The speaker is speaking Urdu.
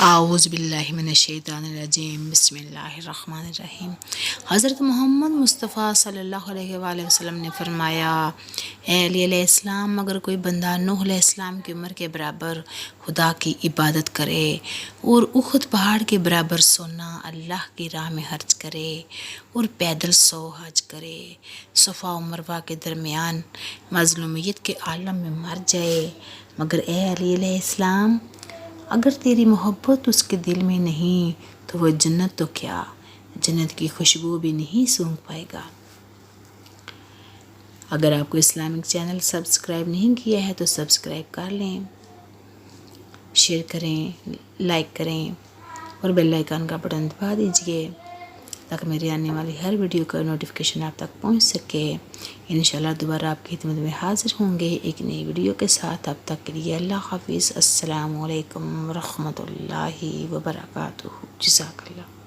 اعوذ باللہ من الشیطان الرجیم، بسم اللہ الرحمن الرحیم۔ حضرت محمد مصطفیٰ صلی اللہ علیہ وآلہ وسلم نے فرمایا، اے علی علیہ السلام، اگر کوئی بندہ نوح علیہ السلام کی عمر کے برابر خدا کی عبادت کرے اور احد پہاڑ کے برابر سونا اللہ کی راہ میں خرچ کرے اور پیدل 100 حج کرے، صفا و مروہ کے درمیان مظلومیت کے عالم میں مر جائے، مگر اے علی علیہ السلام، اگر تیری محبت اس کے دل میں نہیں تو وہ جنت تو کیا، جنت کی خوشبو بھی نہیں سونگھ پائے گا۔ اگر آپ کو اسلامک چینل سبسکرائب نہیں کیا ہے تو سبسکرائب کر لیں، شیئر کریں، لائک کریں اور بیل آئیکن کا بٹن دبا دیجئے تاکہ میرے آنے والی ہر ویڈیو کا نوٹیفیکیشن آپ تک پہنچ سکے۔ انشاءاللہ دوبارہ آپ کی خدمت میں حاضر ہوں گے ایک نئی ویڈیو کے ساتھ۔ تب تک کے لیے اللہ حافظ، السلام علیکم ورحمۃ اللہ وبرکاتہ۔ جزاک اللہ۔